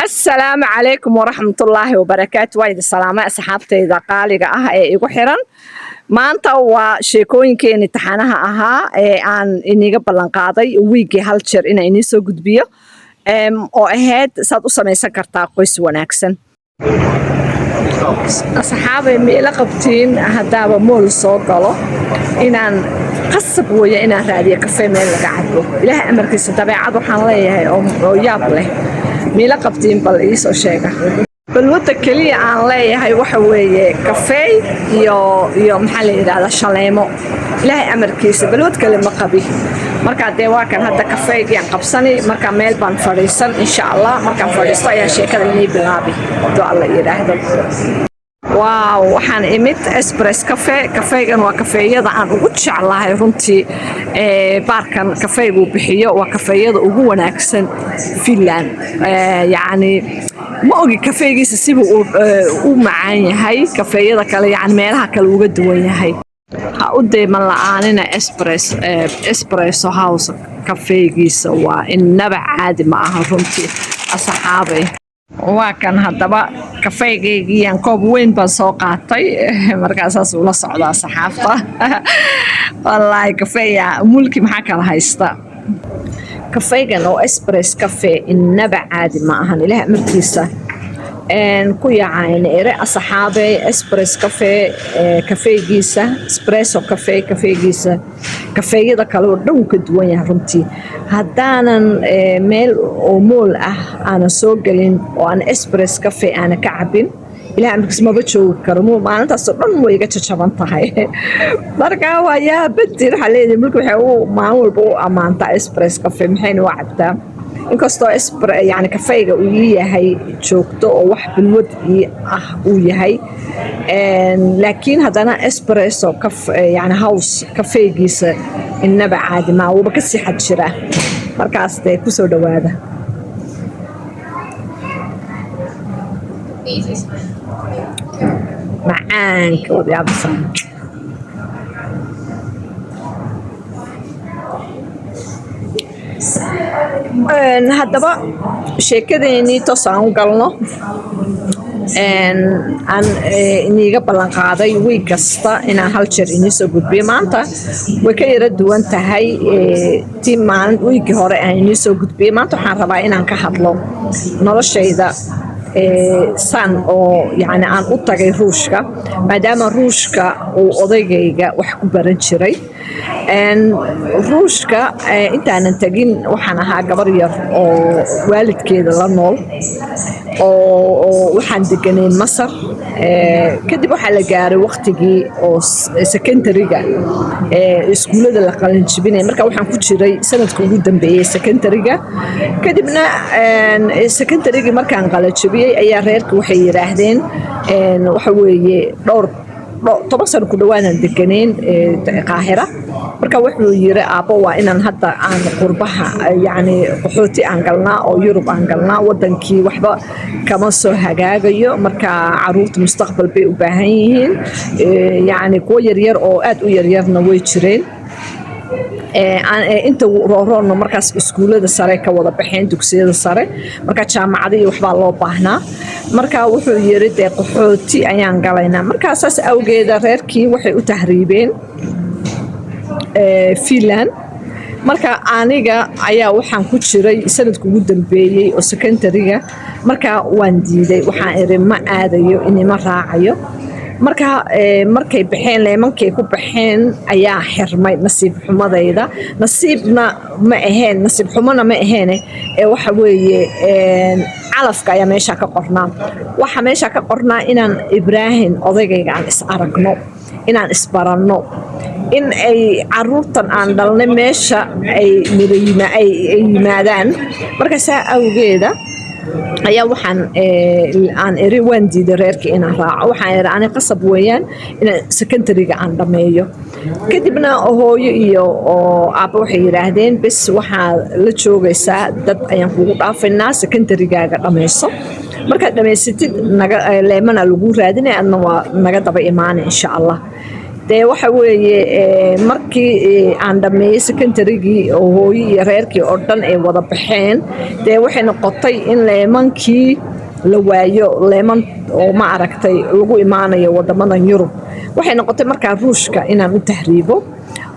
السلام عليكم ورحمة الله وبركاته. وايد السلامة أصحابتي إذا قالي إيجو حيران ما أنت وشيكوين كين امتحانها عن إني قبل قاضي ويجي هالشر إن إني سو جد بيه أو أهد صاد أصلا سكرت قيس وناكسن أصحابي ميلا قبتين هدابا مول صوت قالوا إن قصب ويا إن هذه كفي ميل قاعدو إله أمرك ستبع وحن ليه أو ياب له ميلا قبتين بالإيس أو شيء بالوقت كلي عن ليه هاي وحوي كفي يو محل إذا شليمو إله أمرك بالوقت كلمة قبي marka de waa kan hadda kafeeygan qabsani marka meel baan fariisan insha Allah marka fariisto ayaa sheekada inay bilaabi oo alla yiraahdo waaw waxaan imid espresso kafeeygan waa kafeeyada aan ugu jeclahay runtii baarkan kafeeygu bixiyo waa kafeeyada ugu wanaagsan Finland yani ma ogi kafeeygiisa sibuu u macaan yahay kafeeyada kale yani meelaha kale uga duwan yahay هأودي من لعاننا إسبريسو هاوس كافيه سوا النبع عادي معها رمتي أصحابي وكان هذا كافيه جيان كوب وين بسوقاتي مركز ولا صعدة صحافة والله كافيه ملكي محاكا هايستا كافيه جنو إسبريس كافيه النبع عادي معها لها مركزة كويا عين إيرة أصحابي إسبريس كافيه جيسة إسبريسو كافيه جيسة كافيه ذا كلو دون كدوين رمتي هدانا ميل ومول أنا سوقلين وأنا إسبريس كافيه أنا كعبين إلى أن ما بتشوف كرمو ما أنت صرنا ويجت شبان طهي بركة ويا بدي حاليا ملك وحو ما هو البو أما أنت إسبريس كافيه محين وعدته inkastoo yani kafeeyga uu yahay joogto oo wax bilwad uu yahay laakiin hadana espresso yani house kafeegiisa inaba caadi ma uu ka sii xad jira markaas ku soo dhawaada macaanka oo yaabsan haddaba sheekadeenii toos aan u galno aan iniga ballan qaaday wiig kasta inaan hal jeer inii soo gudbiyo maanta way ka yara duwan tahay tii maalin wiigii hore aan inii soo gudbiyo maanta waxaan rabaa inaan ka hadlo noloshayda san oo yani aan u tagay ruushka maadaama ruushka uu odaygayga wax ku baran jiray ruushka intaanan tagin waxaan ahaa gabar yar oo waalidkeeda la nool oo waxaan deganay Masar kadib waxa la gaaray waqtigii oo secondary-ga iskuulada la qalin jibinay marka waxaan ku jiray sanadkii ugu dambeeyay secondary-ga kadibna secondary-ga markaan qalin jibiyay ayaa reerka waxay yiraahdeen waxa weeye dhowr 10 sano ku dhawaanaan deganeen Qaahira marka wuxuu yiri aabo waa inaan hadda aan qurbaha yani qaxooti aan galnaa oo Yurub aan galnaa wadankii waxba kama soo hagaagayo marka caruurta mustaqbal bay u baahan yihiin yani kuwa yar oo aad u yarna way jireen inta roorno markaas iskuulada sare ka wada baxeen dugsiyada sare marka jaamacadii waxba loo baahnaa marka wuxuu yiri de qaxooti ayaan galaynaa markaas awgeeda reerkii waxay u tahriibeen Finland marka aniga ayaa waxaan ku jiray sanadkii ugu dambeeyay oo secondary-ga marka waan diiday waxaan iri ma aadayo inima raacayo marka markay baxeen leemankay ku baxeen ayaa xirmay nasiib xumadayda nasiibna ma aheen nasiib xumana ma aheen waxa weeye calafka ayaa meesha ka qornaa waxa meesha ka qornaa inaan Ibrahim odaygayga aan is aragno inaan isbaranno in ay caruurtan aan dhalnay meesha ay yimaadaan marka saa awgeeda ayaa waxaan aan iri waan diiday reerkii inaan raaco waxaan iri aan qasab weeyaan inaan secondary-ga aan dhameeyo kadibna hooyo iyo aabo waxay yiraahdeen bas waxaa la joogaysaa dad ayaan kugu dhaafaynaa secondary-gaaga dhameyso markaad dhameysatid naga leemana lagu raadinay adna waa naga daba imaan insha Allah dee waxa weeye markii aan dhammeeyey secondarygii oo hooyo iyo reerkii oo dhan ay wada baxeen dee waxay noqotay in leemankii la waayo leeman oo ma aragtay lagu imaanayo wadamadan Yurub waxay noqotay markaa ruushka inaan u tahriibo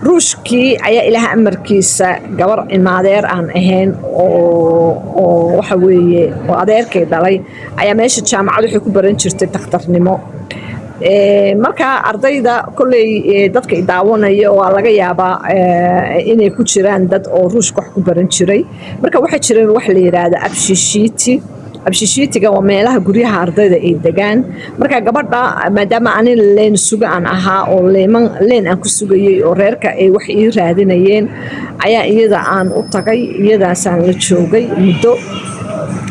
ruushkii ayaa ilaaha amarkiisa gabar imaadeer aan ahayn oo waxa weeye oo adeerkay dhalay ayaa meesha jaamacad waxay ku baran jirtay dhakhtarnimo marka ardayda kolley dadka daawanaya waa laga yaabaa inay ku jiraan dad oo ruushka wax ku baran jiray marka waxa jiray wax la yiraahdo abshishiitiga waa meelaha guryaha ardayda ay degaan marka gabadha maadaama aan leen suga aan ahaa oo leen aan ku sugayay oo reerka ay wax ii raadinayeen ayaa iyada aan u tagay iyadaasaan la joogay muddo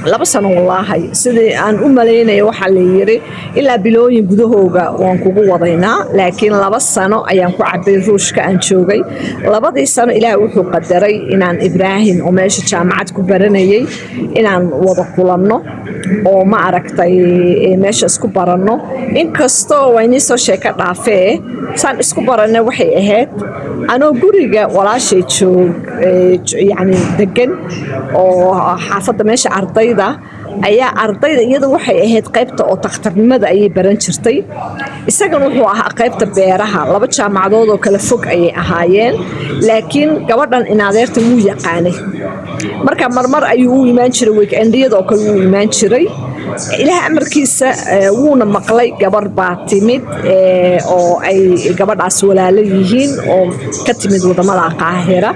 2 sano wallaahi sidii aan u maleynay waxa la yiri ilaa bilooyin gudahooga waan kugu wadaynaa laakiin 2 sano ayaan ku cabay ruushka aan joogay 2 sano ilaahay wuxuu qadaray inaan Ibraahim oo meesha jaamacad ku baranayay inaan wada kulanno oo ma aragtay meesha isku baranno inkastoo wayni soo sheeka dhaafee saan isku baranay waxay ahayd anoo guriga walaashay yani degan oo xaafadda meesha ardayda ayaa ardayda iyada waxay ahayd qaybta oo dhakhtarnimada ayay baran jirtay isagana wuxuu ahaa qaybta beeraha 2 jaamacadood oo kala fog ayay ahaayeen laakiin gabadhan inaadeerta wuu yaqaanay marka marmar ayuu u imaan jiray weekendiyada oo kale uu imaan jiray ilaaha amarkiisa wuuna maqlay gabar baa timid oo ay gabadhaas walaalo yihiin oo ka timid wadamada Qaahira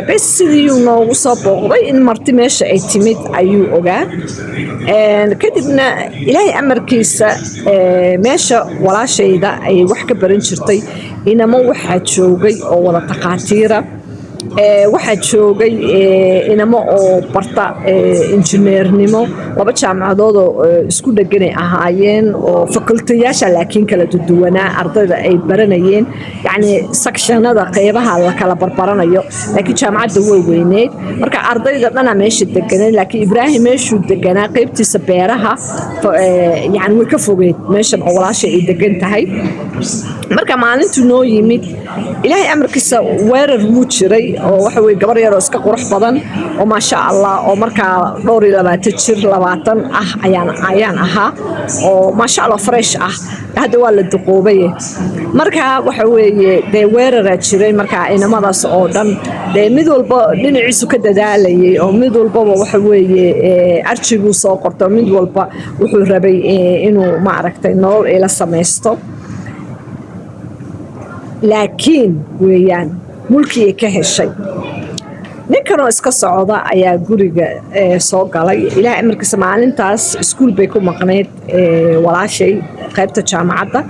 bas sidii uu noogu soo booqday in marti meesha ay timid ayuu ogaa kadibna ilaahay amarkiisa meesha walaashayda ay wax ka baran jirtay inama waxa joogay oo wada dhaqaatiira waxaa joogay inamo oo barta injineernimo 2 jaamacadood oo isku dhaganay ahaayeen oo fakultiyaasha laakiin kala duwanaa ardayda ay baranayeen yani sectionada qeybaha la kala barbaranayo laakiin jaamacadda way weyneed marka ardayda dhana meesha deganay laakiin Ibraahim meeshuu deganaa qaybtiisa beeraha yani way ka fogeed meeshan oo walaashay ay degan tahay marka maalintu noo yimid ilaahay amarkiisa weerar wuu jiray oo waxa way gabar yar oo iska qurux badan oo ma sha Allah oo marka 20 ah ayaan ahaa oo ma sha Allah fresh ah hada waa la duqoobay marka waxa weeye de weerar jiray marka inamadaas oo dhan de mid walba dhinaciisu ka dadaalayay oo mid walba waxa weeye arjigu soo qorto mid walba wuxuu rabay inuu ma aragtay nolol ila sameesto laakiin weeyaan mulkii ka heshay ninkan oo iska socda ayaa guriga soo galay ilaahay amarkiisa maalintaas iskuul bay ku maqneed walaashay qaybta jaamacadda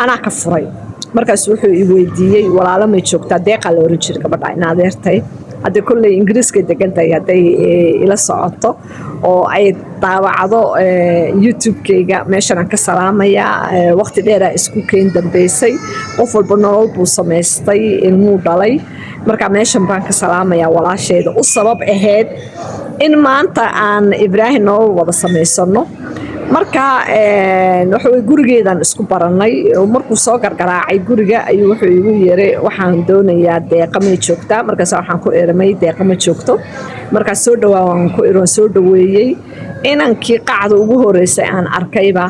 anaa ka furay markaas wuxuu i weydiiyey walaalo ma joogtaa deeqa la oran jiray gabadha in adeertay hadda kulley ingiriiska degantahay hadday ila socoto oo ay daawacdo YouTube-kayga meeshan aan ka salaamayaa waqti dheer isku keen dambeysay qof walba nolol buu sameystay ilmuu dhalay marka meeshan baan ka salaamayaa walaasheeda u sabab ahayd in maanta aan Ibraahim nolol wada sameysano marka wuxuu gurigeedan isku baranay markuu soo gargaraacay guriga ayuu wuxuu igu yeeray waxaan doonayaa deeqa ma joogtaa markaas waxaan ku eermay deeqa ma joogto markaas soo dhawaan ku iroon soo dhaweeyay inankii qacda ugu horeysay aan arkayba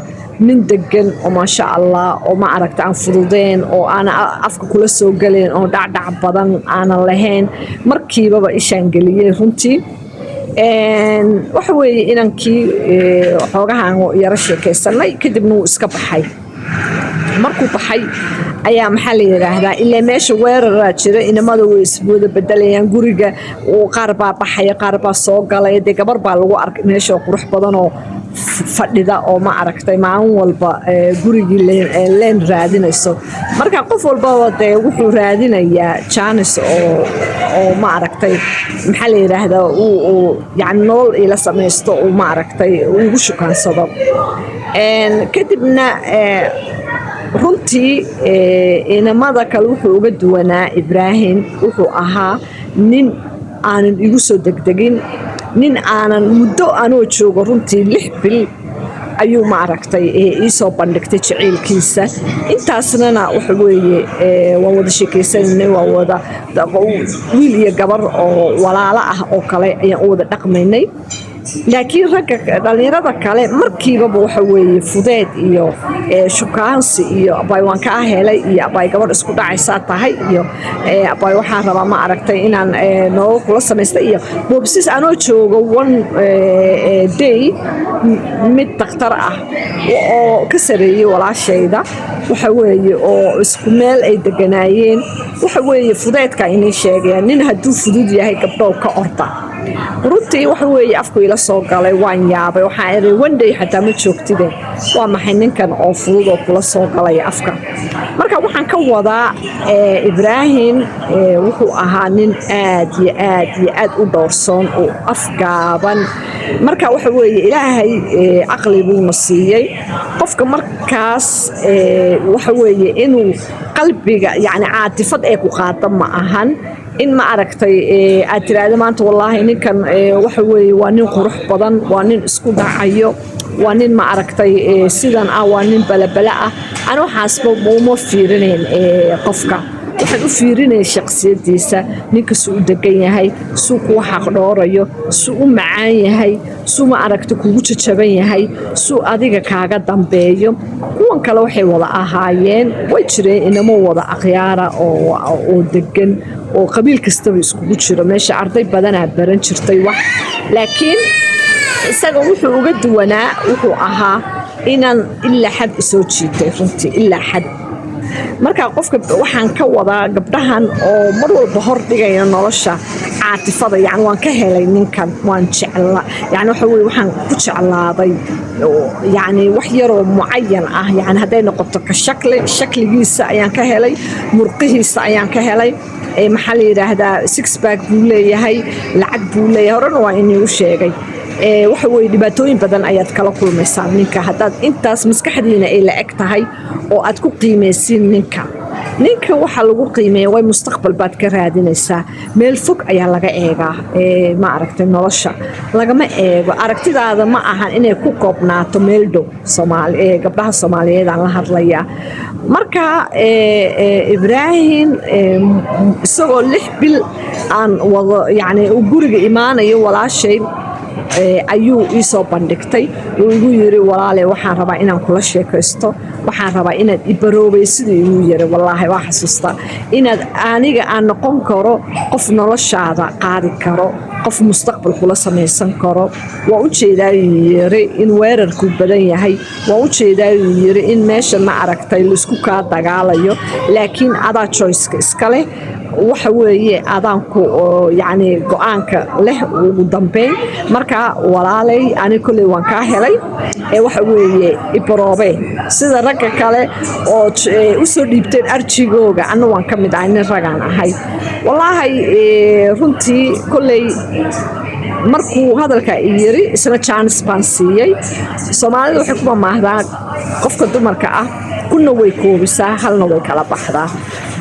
min degan oo ma sha Allah oo ma aragta aan fududeen oo aan afka kula soo galeen oo dhacdhac badan aan lahayn markiiba ishaan galiyay runtii waxa weeye inankii xoogahan yara sheekaysanay kadibna uu iska baxay markuu baxay ayaa maxaa la yiraahdaa ilaa meesha weerar jira inamada way isbooda bedelayaan guriga oo qaar baa baxay qaar baa soo galay de gabar baa lagu arkay meesha qurux badan oo fadhida oo ma aragtay maalin walba gurigii leen raadinayso marka qof walba de wuxuu raadinayaa chance oo ma aragtay maxaa la yiraahdaa uu yani nolol ila sameysto oo ma aragtay ugu shukaansado kadibna runtii inamada kale wuxuu uga duwanaa Ibraahim wuxuu ahaa nin aanan igu soo degdegin nin aanan muddo anoo joogo runtii 6 bil ayuu ma aragtay ii soo bandhigtay jaceylkiisa intaasna waxa weeye waan wada sheekaysanay waa wada wiil iyo gabar oo walaalo ah oo kale ayaan u wada dhaqmaynay laakiin ragga dhalinyarada kale markiibaba waxa weeye fudeed iyo shukaansi iyo abay waan ka helay iyo abay gabar isku dhacaysaa tahay iyo abay waxaan rabaa ma aragtay inaan nolol kula samaysta iyo boobsis anoo joogo one day mid dhakhtar ah oo ka sareeyay walaashayda waxa weeye oo isku meel ay deganaayeen waxa weeye fudeedka inay sheegayaan nin hadduu fudud yahay gabdhow ka orda runtii waxa weeye afku ila soo galay waan yaabay waxaan iray one day xataa ma joogtide waa maxay ninkan oo fudud oo kula soo galay afka marka waxaan ka wadaa Ibrahim wuxuu ahaa nin aad iyo aad u dhowrsoon oo afgaaban marka waxa weeye ilaahay aqli buu nasiiyay qofka markaas waxa weeye inuu qalbiga yani caatifad ee ku qaado ma ahan in ma aragtay aad tiraahdo maanta wallahi ninkan waxa weeye waa nin qurux badan waa nin isku dhacayo waa nin ma aragtay sidan waa nin balabala ah ana waxaasba uma fiirinayn qofka waxaan u fiirinay shakhsiyadiisa ninka suu degan yahay suu ku xaq dhoorayo suu u macaan yahay suu ma aragtay kugu jajaban yahay suu adiga kaaga dambeeyo kuwan kale waxay wada ahaayeen way jireen inama wada akhyaara oo degan oo qabiil kastaba iskugu jiro meesha arday badanaa baran jirtay wax laakiin isaga wuxuu uga duwanaa wuxuu ahaa inaan ilaa xad soo jiitay runtii ilaa xad marka qofka waxaan ka wadaa gabdhahan oo mar walba hor dhigaya nolosha caatifada yani waan ka helay ninkan waan jeclaa yani waxa weeye waxaan ku jeclaaday yani wax yaroo mucayan ah yani hadday noqoto ka shakligiisa ayaan ka helay murqihiisa ayaan ka helay maxaa la yiraahdaa six pack buu leeyahay lacag buu leeyahay horena waa inuu sheegay waxa weeye dhibaatooyin badan ayaad kala kulmaysaa ninka haddaad intaas maskaxdiina ay la eg tahay oo aad ku qiimaysiin ninka waxa lagu qiimeeya way mustaqbal baad ka raadinaysaa meel fog ayaa laga eegaa ma aragtay nolosha lagama eego aragtidaada ma ahan inay ku koobnaato meel dhow gabdhaha Soomaaliyeed aan la hadlayaa marka Ibrahim isagoo 6 bil aan wada yani guriga imaanayo walaashay ayuu ii soo bandhigtay uu igu yiri walaale waxaan rabaa inaan kula sheekaysto waxaan rabaa inaad ibaroobay sidii igu yiri wallahi waa xasuusta inaad aniga aan noqon karo qof noloshaada qaadi karo qof mustaqbal kula samaysan karo waa u jeedaa yiri in weerarku badan yahay waa u jeedaa yiri in meesha ma aragtay la isku ka dagaalayo laakiin adaa choice iska leh waxa weeye adaanku yani go'aanka leh ugu dambeyn marka walaalay ani kulay waan ka helay waxa weeye ibaroobe sida ragga kale oo u soo dhiibteen arjigooga anna waan ka mid ahay nin ragaan ahay wallahi runtii kulay markuu hadalka yiri isna chance baan siiyay Soomaalidu waxay ku maahdaan qofka dumarka ah kuna way koobisaa halna way kala baxdaa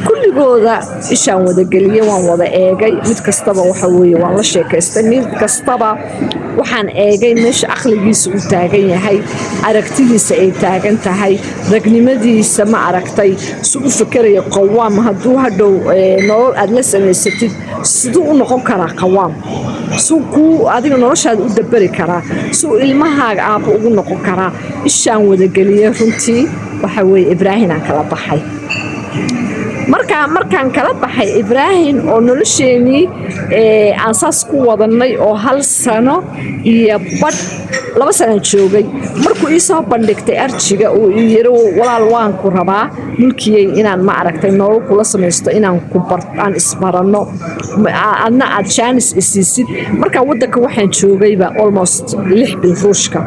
kulligooda ishaan wada galiyay waan wada eegay mid kastaba waxa weeye waan la sheekaystay mid kastaba waxaan eegay meesha aqligiisa uu taagan yahay aragtidiisa ay taagan tahay ragnimadiisa ma aragtay suu fikiraya qawaam hadduu hadhow nolol aad la samaysatid siduu u noqon karaa qawaam suu ku adiga noloshaada u dabari karaa suu ilmahaaga aabba ugu noqon karaa ishaan wada galiyay runtii waxa weeye Ibrahim aan kala baxay markaan kala baxay Ibrahim oo nolosheenii aan saas ku wadanay oo 1 sano iyo bad 2 sano joogay markuu ii soo bandhigtay arjiga uu yiri walaal waan ku rabaa mulkiyay inaan ma aragtay nolol kula samaysto inaan ku bartaan isbarano adna aad chance isiisid marka wadanka waxaan joogayba almost 6 bil ruushka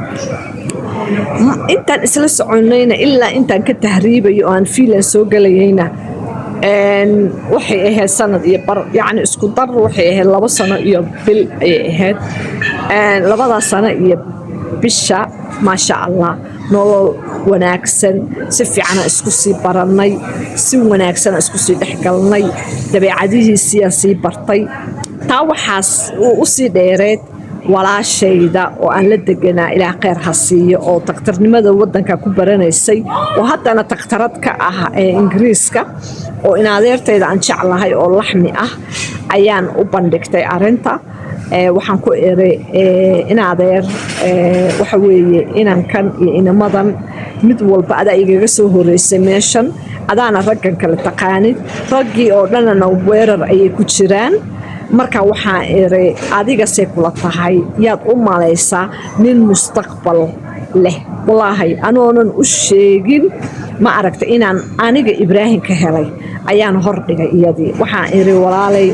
intaan isla soconayna ilaa intaan ka tahriibayo aan fiilan soo galayayna waxay ahayd sanad iyo bar yani isku dar waxay ahayd 2 sano iyo bil ay ahayd 2 sano iyo bisha ma sha Allah nolol wanaagsan si fiican isku sii baranay si wanaagsan isku sii dhaxgalnay dabeecadihiisa sii bartay taa waxaas u sii dheereed walaashayda oo aan la deganaa ilaah khayr ha siiyo oo daktarnimada waddanka ku baranaysay oo haddana daktarad ka ah ingiriiska oo in adeertayda aan jeclahay oo laxmi ah ayaan u bandhigtay arrinta waxaan ku eray in adeer waxa weeye inankan iyo inamadan mid walba adaa igaga soo horeysay meeshan adaana raggan kale taqaanid raggii oo dhanana weerar ayay ku jiraan marka waxaan eray adigase kula tahay yaad u malaysaa nin mustaqbal leh wallaahi anoonan u sheegin ma aragta inaan aniga Ibraahim ka helay ayaan hor dhigay iyadii waxaan iri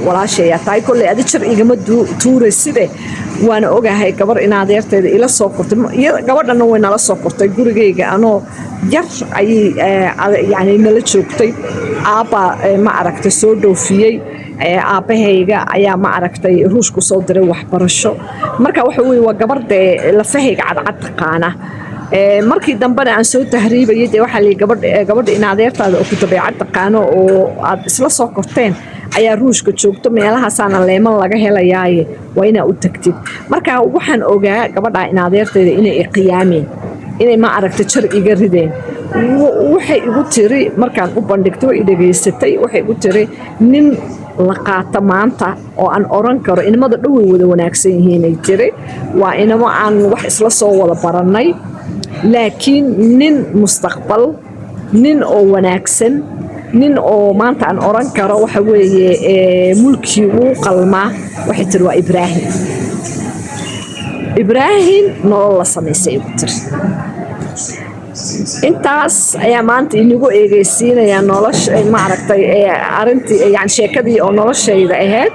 walaashay tahay kulli adi jir igama tuureyside waana ogahay gabar in adeerteeda ila soo qortay gabadhana way nala soo qortay gurigeyga anoo yar ay yani nala joogtay aaba ma aragta soo dhoofiyay aabahayga ayaa ma aragtay ruushku soo diray waxbarasho marka waxa weeye waa gabardee lafahayga cadcad taqaana markii dambena aan soo tahriibayay dee waxaa lii gabadha in adeertaada oo ku dabeecad taqaano oo aad isla soo korteen ayaa ruushka joogto meelahaasaana leeman laga helayaaye waa inaa u tagtid marka waxaan ogaa gabadhaa in adeerteeda inay qiyaameen inay ma aragta jar iga rideen waxay igu tiri markaan u bandhigto way dhageysatay waxay igu tiri nin la qaata maanta oo aan oran karo inamada dhow way wada wanaagsan yihiinay tiri waa inamo aan wax isla soo wada barannay laakiin nin mustaqbal nin oo wanaagsan nin oo maanta aan oran karo waxa weeye mulkii uu qalmaa waxay tiri waa Ibraahim nolol la samaysay igu tiri intaas ayaa maanta inagu eegaysiinaya nolosha ma aragtay arintii yani sheekadii oo noloshayda ahayd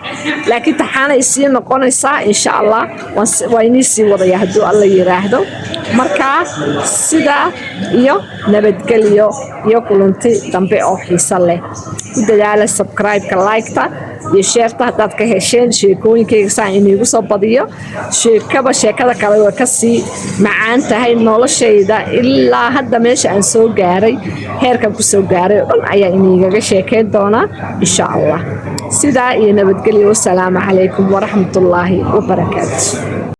laakiin taxaanay sii noqonaysaa insha Allah waa inii sii wadaya hadduu alla yiraahdo marka sida iyo nabadgelyo iyo kulanti dambe oo xiiso leh ku dadaala subscribe-ka like-ta iyo share-ta haddaad ka hesheen sheekooyinkayga saan iniigu soo badiyo sheekada kale way ka sii macaan tahay noloshayda ilaa hadda meesha aan soo gaaray heerkan ku soo gaaray oo dhan ayaa iniigaga sheekayn doonaa insha Allah sidaa iyo nabadgelyo wassalaamu calaykum waraxmatullaahi wabarakaatu